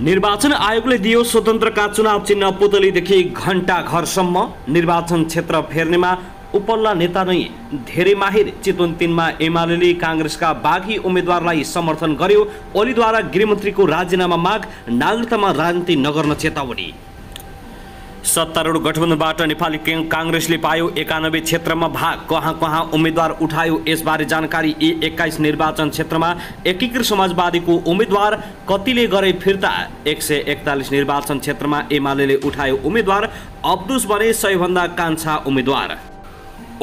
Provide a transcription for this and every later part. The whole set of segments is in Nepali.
निर्वाचन आयोगले दियो स्वतन्त्रका चुनाव चिन्ह पुतलीदेखि घण्टा घरसम्म। निर्वाचन क्षेत्र फेर्नेमा उपल्ला नेता नै धेरै माहिर। चितवन 3 मा एमाले कांग्रेसका बागी उम्मेदवारलाई समर्थन गर्यो। ओलीद्वारा गृहमन्त्रीको राजीनामा माग, नागरिकतामा राजनीति नगर्न चेतावनी। सत्तारूढ गठबन्धनबाट नेपाली कांग्रेसले पायो 91 क्षेत्रमा भाग। कहाँ उम्मेदवार उठायो यसबारे जानकारी। E21 निर्वाचन क्षेत्रमा एकीकृत समाजवादीको उम्मेदवार कतिले गरे फिर्ता। 141 निर्वाचन क्षेत्रमा एमाले उठायो उम्मेदवार। अब्दुस बने 100 भन्दा कान्छा उम्मेदवार।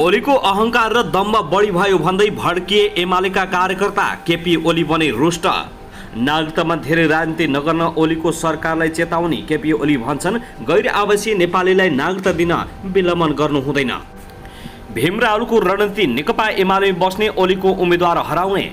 ओलीको अहंकार र दम्भ बढी भयो भन्दै भड्किए एमालेका कार्यकर्ता। केपी ओली बने रुष्ट। नागरिकतामा धेरै राजनीति नगर्न ओलीको सरकारलाई चेतावनी। केपी ओली भन्छन् गैर आवासीय नेपालीलाई नागरिकता दिन विलम्बन गर्नु हुँदैन। भीम रावलको रणनीति नेकपा एमाले बस्ने, ओलीको उम्मेदवार हराउने।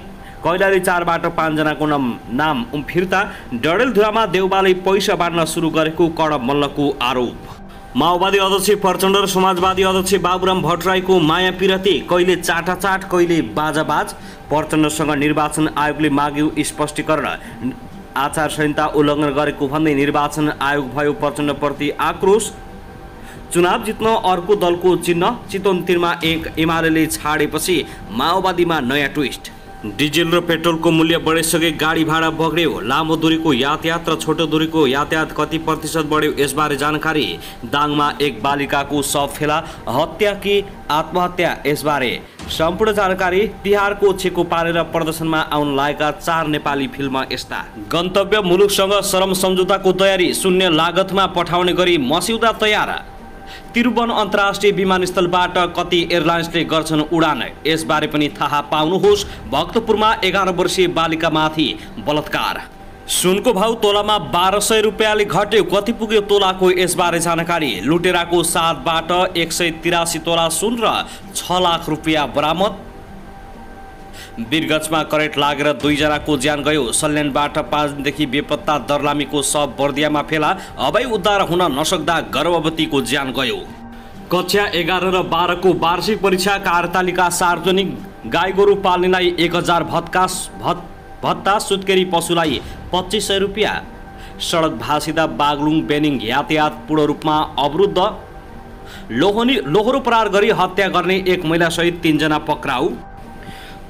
कैलाली 4 बाट 5 जनाको नाम फिर्ता। डडेलधुरामा देउबाले पैसा बाँड्न सुरु गरेको कडप मल्लको आरोप। माओवादी अध्यक्ष प्रचण्ड र समाजवादी अध्यक्ष बाबुराम भट्टराईको माया पिरती, कहिले चाटाचाट कहिले बाजाबाज। प्रचण्डसँग निर्वाचन आयोगले माग्यो स्पष्टीकरण। आचार संहिता उल्लङ्घन गरेको भन्दै निर्वाचन आयोग भयो प्रचण्डप्रति आक्रोश। चुनाव जित्न अर्को दलको चिन्ह। चितवन 3 मा एमाले छाडेपछि माओवादीमा नयाँ ट्विस्ट। डिजेल र पेट्रोलको मूल्य बढिसके गाडी भाडा बग्रियो। लामो दूरीको यातायात र छोटो दूरीको यातायात कति प्रतिशत बढ्यो यसबारे जानकारी। दाङमा एक बालिकाको शव फेला, हत्या कि आत्महत्या यसबारे सम्पूर्ण जानकारी। तिहारको छेको पारेर प्रदर्शनमा आउन लागेका 4 नेपाली फिल्म यस्ता। गन्तव्य मुलुकसँग श्रम सम्झौताको तयारी, शून्य लागतमा पठाउने गरी मस्यौदा तयार। त्रिभुवन अन्तर्राष्ट्रिय विमानस्थलबाट कति एयरलाइन्सले गर्छन् उडान यसबारे पनि थाहा पाउनुहोस्। भक्तपुरमा 11 वर्षीय बालिकामाथि बलात्कार। सुनको भाउ तोलामा 1200 रुपियाँले घट्यो। कति पुग्यो तोलाको यसबारे जानकारी। लुटेराको साथबाट 183 तोला सुन र 6 लाख रुपियाँ बरामद। वीरगञ्जमा करेन्ट लागेर 2 जनाको ज्यान गयो। सल्यानबाट 5 दिनदेखि बेपत्ता दर्लामीको शव बर्दियामा फेला। अभय उद्धार हुन नसक्दा गर्भवतीको ज्यान गयो। कक्षा 11 र 12 को वार्षिक परीक्षा कार्यतालिका सार्वजनिक। गाई गोरु पाल्नेलाई 1000 भत्ता, सुत्केरी पशुलाई 2500 रुपियाँ। सडक भासिँदा बागलुङ बेनिङ यातायात पूर्ण रूपमा अवरुद्ध। लोहोरो प्रहार गरी हत्या गर्ने एक महिला सहित 3 जना पक्राउ।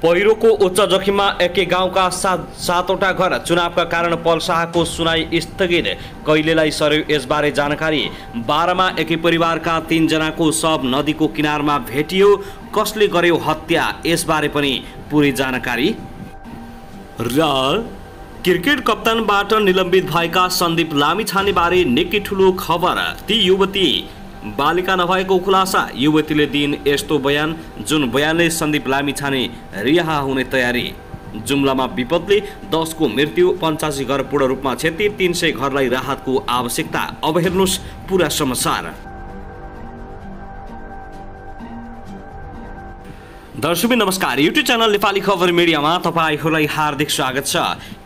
पहिरोको उच्च जोखिममा एकै गाउँका 7वटा घर। चुनावका कारण पलसाहको सुनाई स्थगित। कहिलेलाई सर्यो यसबारे जानकारी। 12 मा एकै परिवारका 3 जनाको शव नदीको किनारमा भेटियो। कसले गर्यो हत्या यसबारे पनि पूरै जानकारी। र क्रिकेट कप्तानबाट निलम्बित भएका सन्दीप लामिछानेबारे निकै ठुलो खबर। ती युवती बालिका नभएको खुलासा। युवतीले दिन यस्तो बयान जुन बयानले सन्दीप लामिछाने रिहा हुने तयारी। जुम्लामा विपदले 10 को मृत्यु, 85 घर पूर्ण रूपमा क्षति, 300 घरलाई राहतको आवश्यकता। अब हेर्नुहोस् पुरा समाचार। दर्शक नमस्कार, युट्युब च्यानल नेपाली खबर मिडियामा तपाईहरुलाई हार्दिक स्वागत छ।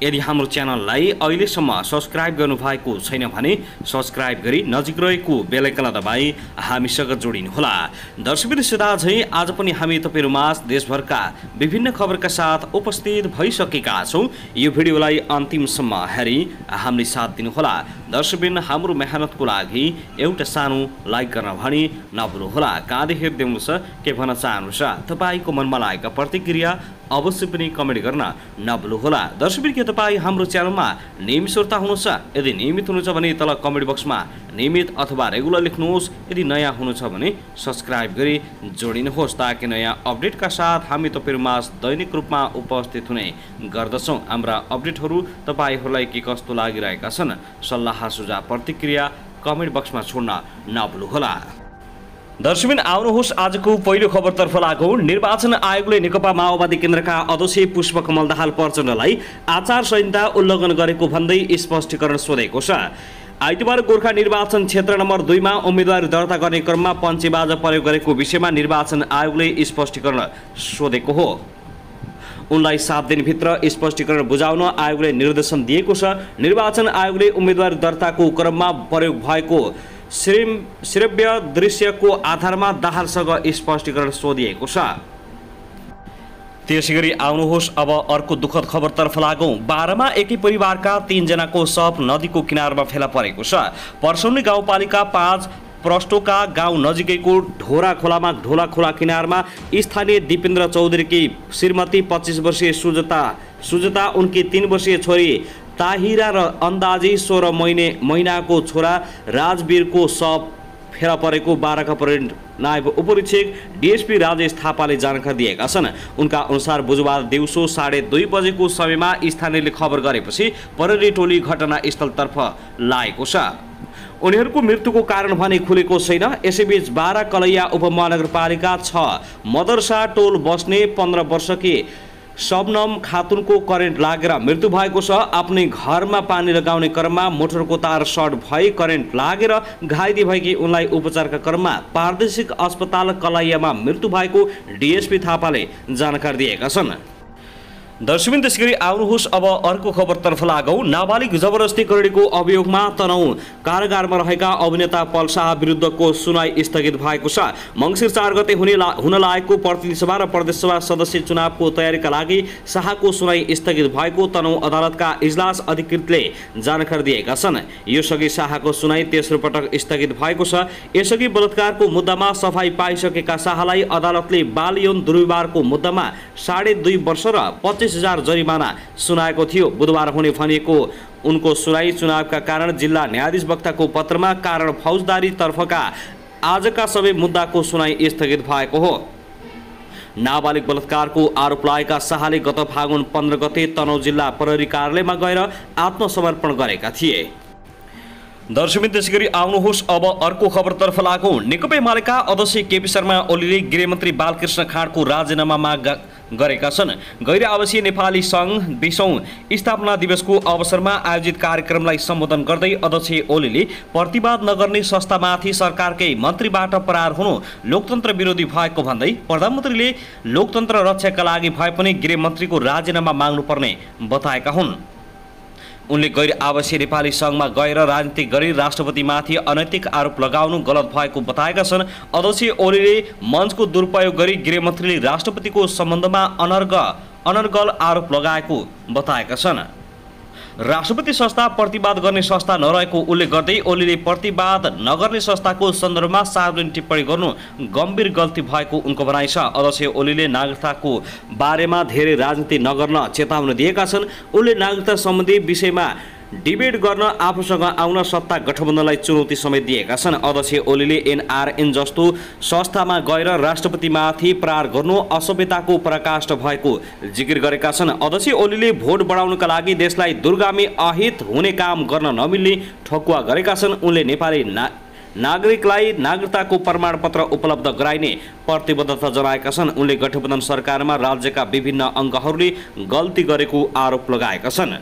यदि हाम्रो च्यानललाई अहिलेसम्म सब्स्क्राइब गर्नुभएको छैन भने सब्स्क्राइब गरी नजिक रहेको बेल आइकन दबाई हामीसँग जोडिनुहोला। दर्शक सदा झै आज पनि हामी तपाईहरुमाझ देशभरका विभिन्न खबरका साथ उपस्थित भइसकेका छौं। यो भिडियोलाई अन्तिमसम्म हेरी हामीले साथ दिनुहोला। दर्शकबिन हाम्रो मेहनतको लागि एउटा सानो लाइक गर्न भनी नभुल्नुहोला। कहाँदेखि हेर्दै हुनुहुन्छ के भन्न चाहनुहुन्छ तपाईको मनमा लागेका प्रतिक्रिया अवश्य पनि कमेन्ट गर्न नभुल्नुहोला। दर्शकबिन के तपाई हाम्रो च्यानलमा नियमित श्रोता हुनुहुन्छ? यदि नियमित हुनुहुन्छ भने तल कमेन्ट बक्समा नियमित अथवा रेगुलर लेख्नुहोस्। यदि नयाँ हुनुहुन्छ भने सब्स्क्राइब गरी जोडिनुहोस् ताकि नयाँ अपडेटका साथ हामी तपाईहरुमाझ दैनिक रूपमा उपस्थित हुने गर्दछौं। हाम्रा अपडेटहरू तपाईहरुलाई के कस्तो लागिरहेका छन् सल्लाह सुझाव प्रतिक्रिया कमेन्ट बक्समा छोड्न नभुल्नुहोला। दर्शकबिन आउनुहोस् आजको पहिलो खबरतर्फ लागौं। निर्वाचन आयोगले नेकपा माओवादी केन्द्रका अध्यक्ष पुष्पकमल दाहाल प्रचण्डलाई आचार संहिता उल्लङ्घन गरेको भन्दै स्पष्टीकरण सोधेको छ। आइतबार गोर्खा निर्वाचन क्षेत्र नम्बर 2 मा उम्मेदवारी दर्ता गर्ने क्रममा पञ्चेबाजा प्रयोग गरेको विषयमा निर्वाचन आयोगले स्पष्टीकरण सोधेको हो। उनलाई 7 दिनभित्र स्पष्टीकरण बुझाउन आयोगले निर्देशन दिएको छ। निर्वाचन आयोगले उम्मेदवारी दर्ताको क्रममा प्रयोग भएको श्रव्य दृश्यको आधारमा दाहालसँग स्पष्टीकरण सोधिएको छ। त्यसैगरी आउनुहोस् अब अर्को दुःखद खबरतर्फ लागौं। 12 मा एकै परिवारका 3 जनाको शव नदीको किनारमा फेला परेको छ। पर्सौनी गाउँपालिका 5 प्रष्टोका गाउँ नजिकैको ढोरा खोला किनारमा स्थानीय दिपेन्द्र चौधरीकी श्रीमती 25 वर्षीय सुजता उनकी 3 वर्षीय छोरी ताहिरा र अन्दाजी 16 महिनाको छोरा राजवीरको शव फेला परेको 12 का नायब उपरीक्षक डीएसपी राजेश थापाले जानकारी दिएका छन्। उनका अनुसार बुधबार दिउँसो 2:30 बजेको समयमा स्थानीयले खबर गरेपछि प्रहरी टोली घटनास्थलतर्फ लागेको छ। उनीहरूको मृत्युको कारण भने खुलेको छैन। यसैबीच 12 कलैया उपमहानगरपालिका 6 मदरसा टोल बस्ने 15 वर्षकी शबनम खातुनको करेन्ट लागेर मृत्यु भएको छ। आफ्नै घरमा पानी लगाउने क्रममा मोटरको तार सर्ट भई करेन्ट लागेर घाइते भएकी उनलाई उपचारका क्रममा प्रादेशिक अस्पताल कलैयामा मृत्यु भएको डीएसपी थापाले जानकारी दिएका छन्। दर्शकबिन त्यसैगरी आउनुहोस् अब अर्को खबरतर्फ लागौं। नाबालिग जबरजस्ती गरेको अभियोगमा तनहुँ कारागारमा रहेका अभिनेता पल शाह विरुद्धको सुनाई स्थगित भएको छ। मङ्सिर 4 गते हुन लागेको प्रतिनिधि सभा र प्रदेश सभा सदस्य चुनावको तयारीका लागि शाहको सुनाई स्थगित भएको तनहुँ अदालतका इजलास अधिकृतले जानकारी दिएका छन्। यसअघि शाहको सुनाई तेस्रो पटक स्थगित भएको छ। यसअघि बलात्कारको मुद्दामा सफाई पाइसकेका शाहलाई अदालतले बाल यौन दुर्व्यवहारको मुद्दामा 2.5 वर्ष र 25,000 जरिमाना सुनाएको थियो। बुधबार हुने भनिएको उनको सुनाई चुनावका कारण जिल्ला न्यायाधीश वक्ताको पत्रमा कारण फौजदारी तर्फका आजका सबै मुद्दाको सुनाई स्थगित भएको हो। नाबालिग बलात्कारको आरोप लागेका शाहले गत फागुन 15 गते तनहुँ जिल्ला प्रहरी कार्यालयमा गएर आत्मसमर्पण गरेका थिए। दर्शकबिन त्यसैगरी आउनुहोस् अब अर्को खबरतर्फ लागौं। नेकपा एमालेका अध्यक्ष केपी शर्मा ओलीले गृहमन्त्री बालकृष्ण खाँडको राजीनामा माग गरेका छन्। गैर आवासीय नेपाली सङ्घ 20औं स्थापना दिवसको अवसरमा आयोजित कार्यक्रमलाई सम्बोधन गर्दै अध्यक्ष ओलीले प्रतिवाद नगर्ने संस्थामाथि सरकारकै मन्त्रीबाट प्रहार हुनु लोकतन्त्र विरोधी भएको भन्दै प्रधानमन्त्रीले लोकतन्त्र रक्षाका लागि भए पनि गृहमन्त्रीको राजीनामा माग्नुपर्ने बताएका हुन्। उनले गैर आवासीय नेपाली सङ्घमा गएर राजनीति गरी राष्ट्रपतिमाथि अनैतिक आरोप लगाउनु गलत भएको बताएका छन्। अध्यक्ष ओलीले मञ्चको दुरुपयोग गरी गृहमन्त्रीले राष्ट्रपतिको सम्बन्धमा अनर्गल आरोप लगाएको बताएका छन्। राष्ट्रपति संस्था प्रतिवाद गर्ने संस्था नरहेको उल्लेख गर्दै ओलीले प्रतिवाद नगर्ने संस्थाको सन्दर्भमा सार्वजनिक टिप्पणी गर्नु गम्भीर गल्ती भएको उनको भनाइ छ। अध्यक्ष ओलीले नागरिकताको बारेमा धेरै राजनीति नगर्न चेतावनी दिएका छन्। उनले नागरिकता सम्बन्धी विषयमा डिबेट गर्न आफूसँग आउन सत्ता गठबन्धनलाई चुनौती समेत दिएका छन्। अध्यक्ष ओलीले एनआरएन जस्तो संस्थामा गएर राष्ट्रपतिमाथि प्रहार गर्नु असभ्यताको पराकाष्ठ भएको जिकिर गरेका छन्। अध्यक्ष ओलीले भोट बढाउनका लागि देशलाई दुर्गामी अहित हुने काम गर्न नमिल्ने ठकुवा गरेका छन्। उनले नेपाली नागरिकलाई नागरिकताको प्रमाणपत्र उपलब्ध गराइने प्रतिबद्धता जनाएका छन्। उनले गठबन्धन सरकारमा राज्यका विभिन्न अङ्गहरूले गल्ती गरेको आरोप लगाएका छन्।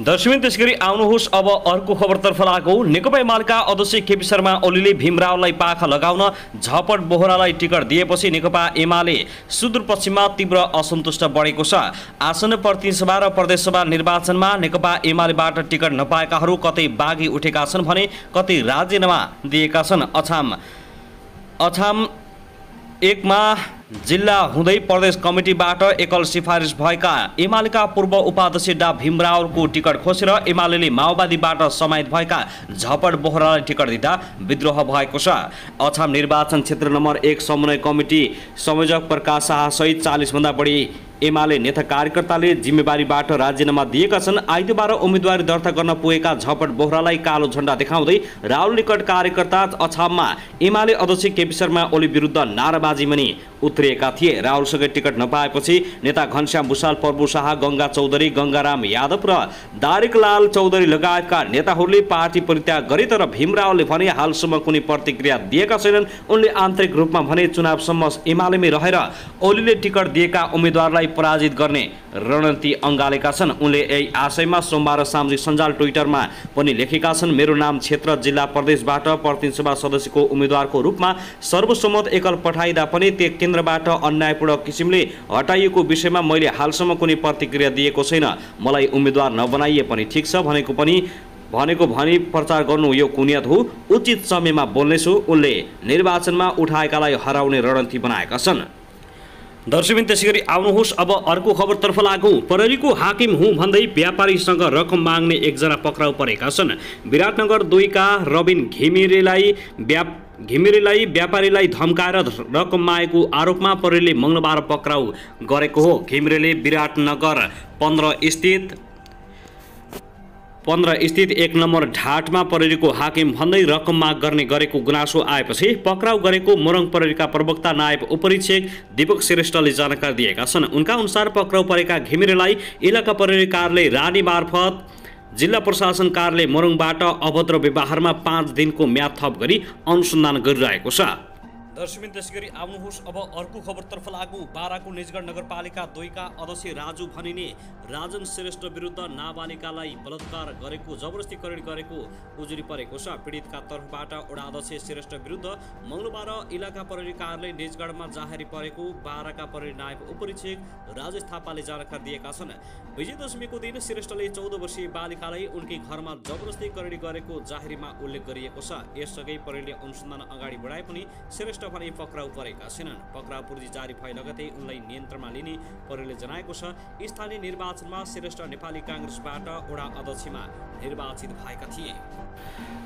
दर्शकबिन त्यसैगरी आउनुहोस् अब अर्को खबरतर्फ लागौं। नेकपा एमालेका अध्यक्ष केपी शर्मा ओलीले भीमरावलाई पाखा लगाउन झपट बोहरालाई टिकट दिएपछि नेकपा एमाले सुदूरपश्चिममा तीव्र असन्तुष्ट बढेको छ। आसन्न प्रतिनिधि सभा र प्रदेश सभा निर्वाचनमा नेकपा एमालेबाट टिकट नपाएकाहरू कतै बागी उठेका छन् भने कतै राजीनामा दिएका छन्। अछाम 1 मा जिल्ला हुँदै प्रदेश कमिटीबाट एकल सिफारिस भएका एमालेका पूर्व उपाध्यक्ष डा भीमरावको टिकट खोसेर एमालेले माओवादीबाट समाहित भएका झपट बोहरालाई टिकट दिँदा विद्रोह भएको छ। अछाम निर्वाचन क्षेत्र नम्बर 1 समन्वय कमिटी संयोजक प्रकाश शाह सहित 40 भन्दा बढी एमाले नेता कार्यकर्ताले जिम्मेवारीबाट राजीनामा दिएका छन्। आइतबार उम्मेदवारी दर्ता गर्न पुगेका झपट बोहरालाई कालो झण्डा देखाउँदै राहुल निकट कार्यकर्ता अछाममा एमाले अध्यक्ष केपी शर्मा ओली विरुद्ध नाराबाजीमा नि उत्रिएका थिए। राहुलसँगै टिकट नपाएपछि नेता घनश्याम भुषाल, प्रभु शाह, गंगा चौधरी, गंगाराम यादव र दारिकलाल चौधरी लगायतका नेताहरूले पार्टी परित्याग गरे। तर भीमरावले भने हालसम्म कुनै प्रतिक्रिया दिएका छैनन्। उनले आन्तरिक रूपमा भने चुनावसम्म एमालेमै रहेर ओलीले टिकट दिएका उम्मेदवारलाई पराजित गर्ने रणनीति अँगालेका छन्। उनले यही आशयमा सोमबार सामाजिक सञ्जाल ट्विटरमा पनि लेखेका छन्, मेरो नाम क्षेत्र जिल्ला प्रदेशबाट प्रतिनिधि सभा सदस्यको उम्मेदवारको रूपमा सर्वसम्मत एकल पठाइदा पनि त्यो केन्द्रबाट अन्यायपूर्ण किसिमले हटाइएको विषयमा मैले हालसम्म कुनै प्रतिक्रिया दिएको छैन। मलाई उम्मेदवार नबनाइए पनि ठिक छ भनेको भनी प्रचार गर्नु यो कुनियत हो। उचित समयमा बोल्नेछु। उनले निर्वाचनमा उठाएकालाई हराउने रणनीति बनाएका छन्। दर्शकबिन त्यसैगरी आउनुहोस् अब अर्को खबरतर्फ लागौँ। प्रहरीको हाकिम हुँ भन्दै व्यापारीसँग रकम माग्ने एकजना पक्राउ परेका छन्। विराटनगर 2 का रबिन घिमिरेलाई व्यापारीलाई धम्काएर रकम मागेको आरोपमा प्रहरीले मङ्गलबार पक्राउ गरेको हो। घिमिरेले विराटनगर 15 स्थित 1 नम्बर ढाटमा प्रहरीको हाकिम भन्दै रकम माग गर्ने गरेको गुनासो आएपछि पक्राउ गरेको मोरङ प्रहरीका प्रवक्ता नायब उपरीक्षक दीपक श्रेष्ठले जानकारी दिएका छन्। उनका अनुसार पक्राउ परेका घिमिरेलाई इलाका प्रहरी कार्यालय रानी मार्फत जिल्ला प्रशासन कार्यालय मोरङबाट अभद्र व्यवहारमा 5 दिनको म्याद थप गरी अनुसन्धान गरिरहेको छ। दर्शकबिन त्यसैगरी आउनुहोस् अब अर्को खबरतर्फ लागौँ। बाराको निजगढ नगरपालिका 2 का अध्यक्ष राजु भनिने राजन श्रेष्ठ विरुद्ध नाबालिकालाई बलात्कार गरेको जबरजस्ती गरेको उजुरी परेको छ। पीडितका तर्फबाट वडा अध्यक्ष श्रेष्ठ विरुद्ध मङ्गलबार इलाका प्रहरी कार्यालय निजगढमा जाहेरी परेको बाराका प्रहरी नायब उपरीक्षक राजेश थापाले जानकारी दिएका छन्। विजयदशमीको दिन श्रेष्ठले 14 वर्षीय बालिकालाई उनकै घरमा जबरजस्ती गरेको जाहेरीमा उल्लेख गरिएको छ। यससँगै प्रहरीले अनुसन्धान अगाडि बढाए पनि श्रेष्ठ भने पक्राउ परेका छैनन्। पक्राउ पूर्जी जारी भए लगतै उनलाई नियन्त्रणमा लिने प्रहरीले जनाएको छ। स्थानीय निर्वाचनमा श्रेष्ठ नेपाली काङ्ग्रेसबाट वडा अध्यक्षमा निर्वाचित भएका थिए।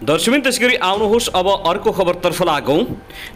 दर्शकबिन त्यसैगरी आउनुहोस् अब अर्को खबरतर्फ लागौँ।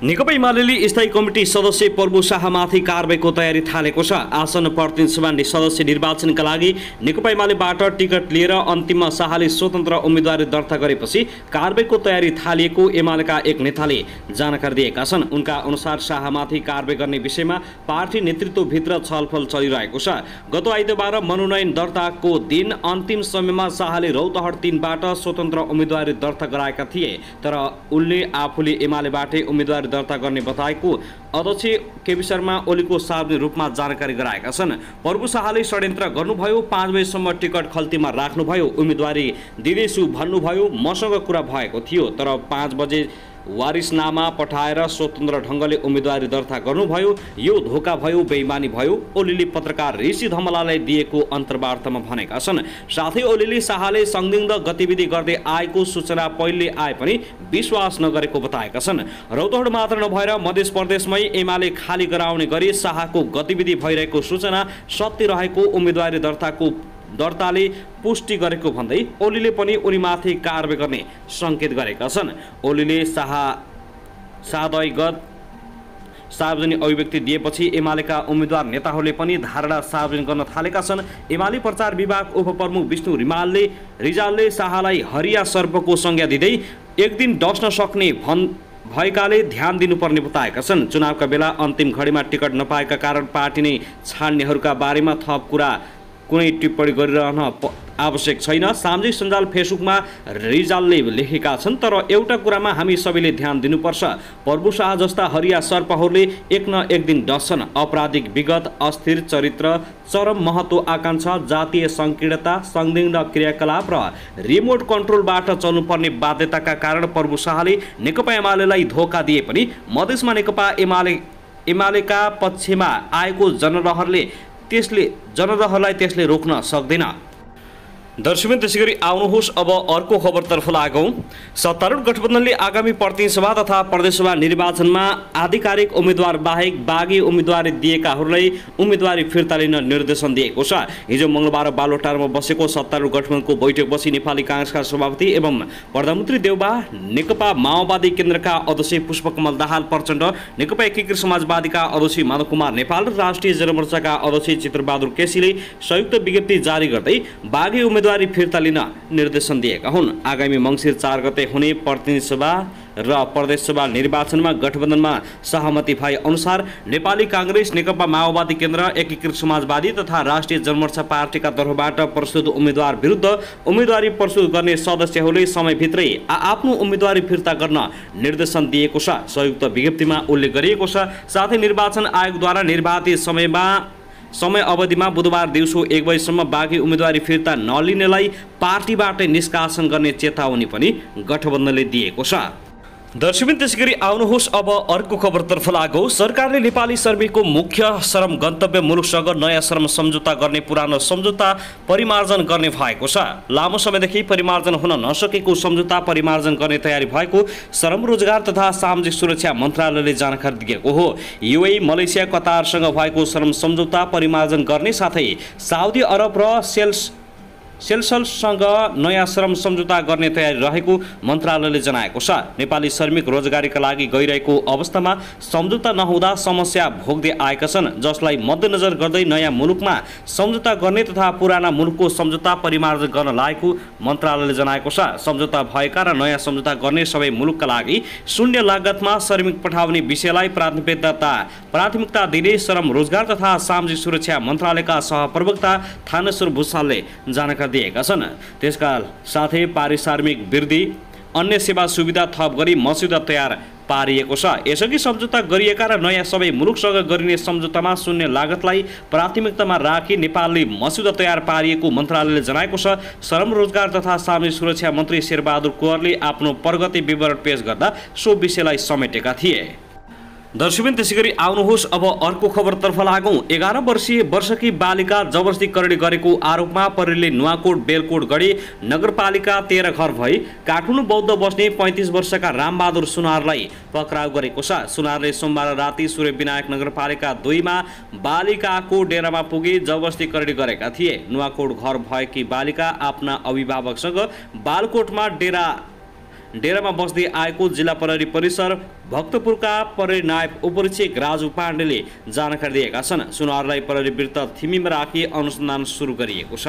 नेकपा एमाले स्थायी कमिटी सदस्य प्रभु शाहमाथि कारबाहीको तयारी थालेको छ। आसन्न प्रतिनिधि सभा सदस्य निर्वाचनका लागि नेकपा एमालेबाट टिकट लिएर अन्तिममा शाहले स्वतन्त्र उम्मेदवारी दर्ता गरेपछि कारबाहीको तयारी थालिएको एमालेका एक नेताले जानकारी दिएका छन्। उनका अनुसार शाहमाथि कारबाही गर्ने विषयमा पार्टी नेतृत्वभित्र छलफल चलिरहेको छ। गत आइतबार मनोनयन दर्ताको दिन अन्तिम समयमा शाहले रौतहट 3 बाट स्वतन्त्र उम्मेदवारी दर्ता गराएका थिए, तर उनले आफूले एमालेबाटै उम्मेदवारी दर्ता गर्ने बताएको अध्यक्ष केपी शर्मा ओलीको सार्वजनिक रूपमा जानकारी गराएका छन्। प्रभु शाहले षड्यन्त्र गर्नुभयो, 5 बजेसम्म टिकट खल्तीमा राख्नुभयो, उम्मेदवारी दिँदैछु भन्नुभयो, मसँग कुरा भएको थियो, तर 5 बजे वारिसनामा पठाएर स्वतन्त्र ढङ्गले उम्मेदवारी दर्ता गर्नुभयो। यो धोका भयो, बेइमानी भयो, ओलीले पत्रकार ऋषि धमलालाई दिएको अन्तर्वार्तामा भनेका छन्। साथै ओलीले शाहले संदिग्ध गतिविधि गर्दै आएको सूचना पहिले आए पनि विश्वास नगरेको बताएका छन्। रौतहट मात्र नभएर मध्य प्रदेशमै एमाले खाली गराउने गरी शाहको गतिविधि भइरहेको सूचना सत्य रहेको उम्मेदवारी दर्ताले पुष्टि गरेको भन्दै ओलीले पनि उनीमाथि कारबाही गर्ने सङ्केत गरेका छन्। ओलीले शाहदयगत सार्वजनिक अभिव्यक्ति दिएपछि एमालेका उम्मेदवार नेताहरूले पनि धारणा सार्वजनिक गर्न थालेका छन्। एमाले प्रचार विभाग उपप्रमुख विष्णु रिजालले शाहलाई हरिया सर्पको संज्ञा दिँदै एक दिन डस्न सक्ने भएकाले ध्यान दिनुपर्ने बताएका छन्। चुनावका बेला अन्तिम घडीमा टिकट नपाएका कारण पार्टी नै छाड्नेहरूका बारेमा थप कुरा कुनै टिप्पणी गरिरहन आवश्यक छैन। सामाजिक सञ्जाल फेसबुकमा रिजालले लेखेका छन्, तर एउटा कुरामा हामी सबैले ध्यान दिनुपर्छ, प्रभु शाह जस्ता हरिया सर्पहरूले एक न एक दिन डस्छन्। आपराधिक विगत, अस्थिर चरित्र, चरम महत्व आकांक्षा, जातीय सङ्कीर्णता, संदिग्ध क्रियाकलाप र रिमोट कन्ट्रोलबाट चल्नुपर्ने बाध्यताका कारण प्रभु शाहले नेकपा एमालेलाई धोका दिए पनि मधेसमा नेकपा एमालेका पक्षमा आएको जनरहरलाई त्यसले रोक्न सक्दैन। दर्शकबिन त्यसैगरी आउनुहोस् अब अर्को खबरतर्फ लागौँ। सत्तारूढ गठबन्धनले आगामी प्रतिनिधि सभा तथा प्रदेशसभा निर्वाचनमा आधिकारिक उम्मेदवार बाहेक बागी उम्मेदवारी दिएकाहरूलाई उम्मेदवारी फिर्ता लिन निर्देशन दिएको छ। हिजो मङ्गलबार बालोटारमा बसेको सत्तारूढ गठबन्धनको बैठकपछि नेपाली काङ्ग्रेसका सभापति एवं प्रधानमन्त्री देउबा, नेकपा माओवादी केन्द्रका अध्यक्ष पुष्पकमल दाहाल प्रचण्ड, नेकपा एकीकृत समाजवादीका अध्यक्ष माधव कुमार नेपाल र राष्ट्रिय जनमोर्चाका अध्यक्ष चित्रबहादुर केसीले संयुक्त विज्ञप्ति जारी गर्दै बागी उम्मेदवारी फिर्ता लिन निर्देशन दिएका हुन्। आगामी मङ्सिर 4 गते हुने प्रतिनिधि सभा र प्रदेशसभा निर्वाचनमा गठबन्धनमा सहमति भए अनुसार नेपाली काङ्ग्रेस, नेकपा माओवादी केन्द्र, एकीकृत समाजवादी तथा राष्ट्रिय जनमोर्चा पार्टीका तर्फबाट प्रस्तुत उम्मेदवार विरुद्ध उम्मेदवारी प्रस्तुत गर्ने सदस्यहरूले समयभित्रै आफ्नो उम्मेदवारी फिर्ता गर्न निर्देशन दिएको छ, संयुक्त विज्ञप्तिमा उल्लेख गरिएको छ। साथै निर्वाचन आयोगद्वारा निर्धारित समय अवधिमा बुधबार दिउँसो 1 बजेसम्म बाँकी उम्मेदवारी फिर्ता नलिनेलाई पार्टीबाट निष्कासन गर्ने चेतावनी पनि गठबन्धनले दिएको छ। दर्शकबिन त्यसैगरी आउनुहोस् अब अर्को खबरतर्फ लागौँ। सरकारले नेपाली श्रमिकको मुख्य श्रम गन्तव्य मुलुकसँग नयाँ श्रम सम्झौता गर्ने पुरानो सम्झौता परिमार्जन गर्ने भएको छ। लामो समयदेखि परिमार्जन हुन नसकेको सम्झौता परिमार्जन गर्ने तयारी भएको श्रम रोजगार तथा सामाजिक सुरक्षा मन्त्रालयले जानकारी दिएको हो। युएई, मलेसिया, कतारसँग भएको श्रम सम्झौता परिमार्जन गर्ने साथै साउदी अरब र सेल्ससँग नयाँ श्रम सम्झौता गर्ने तयारी रहेको मन्त्रालयले जनाएको छ। नेपाली श्रमिक रोजगारीका लागि गइरहेको अवस्थामा सम्झौता नहुँदा समस्या भोग्दै आएका छन्, जसलाई मध्यनजर गर्दै नयाँ मुलुकमा सम्झौता गर्ने तथा पुराना मुलुकको सम्झौता परिमार्जन गर्न लागेको मन्त्रालयले जनाएको छ। सम्झौता भएका र नयाँ सम्झौता गर्ने सबै मुलुकका लागि शून्य लागतमा श्रमिक पठाउने विषयलाई प्राथमिकता दिने श्रम रोजगार तथा सामाजिक सुरक्षा मन्त्रालयका सहप्रवक्ता थानेश्वर भुसालले जानकारी दिएका छन्। त्यसका साथै पारिश्रमिक वृद्धि, अन्य सेवा सुविधा थप गरी मस्यौदा तयार पारिएको छ। यसअघि सम्झौता गरिएका र नयाँ सबै मुलुकसँग गरिने सम्झौतामा शून्य लागतलाई प्राथमिकतामा राखी नेपालले मस्यौदा तयार पारिएको मन्त्रालयले जनाएको छ। श्रम रोजगार तथा सामाजिक सुरक्षा मन्त्री शेरबहादुर कुँवरले आफ्नो प्रगति विवरण पेश गर्दा सो विषयलाई समेटेका थिए। दर्शकबिन त्यसैगरी आउनुहोस् अब अर्को खबरतर्फ लागौँ। 11 वर्षकी बालिका जबरजस्ती करडी गरेको आरोपमा प्रहरीले नुवाकोट, बेलकोट गढी नगरपालिका 13 घर भई काठमाडौँ बौद्ध बस्ने 35 वर्षका रामबहादुर सुनारलाई पक्राउ गरेको छ। सुनारले सोमबार राति सूर्यविनायक नगरपालिका 2 मा बालिकाको डेरामा पुगी जबरजस्ती करडी गरेका थिए। नुवाकोट घर भएकी बालिका आफ्ना अभिभावकसँग बालकोटमा डेरामा बस्दै आएको जिल्ला प्रहरी परिसर भक्तपुरका प्रहरी नायब उपरीक्षक राजु पाण्डेले जानकारी दिएका छन्। सुनारलाई प्रहरी विरुद्ध थिमीमा राखी अनुसन्धान सुरु गरिएको छ।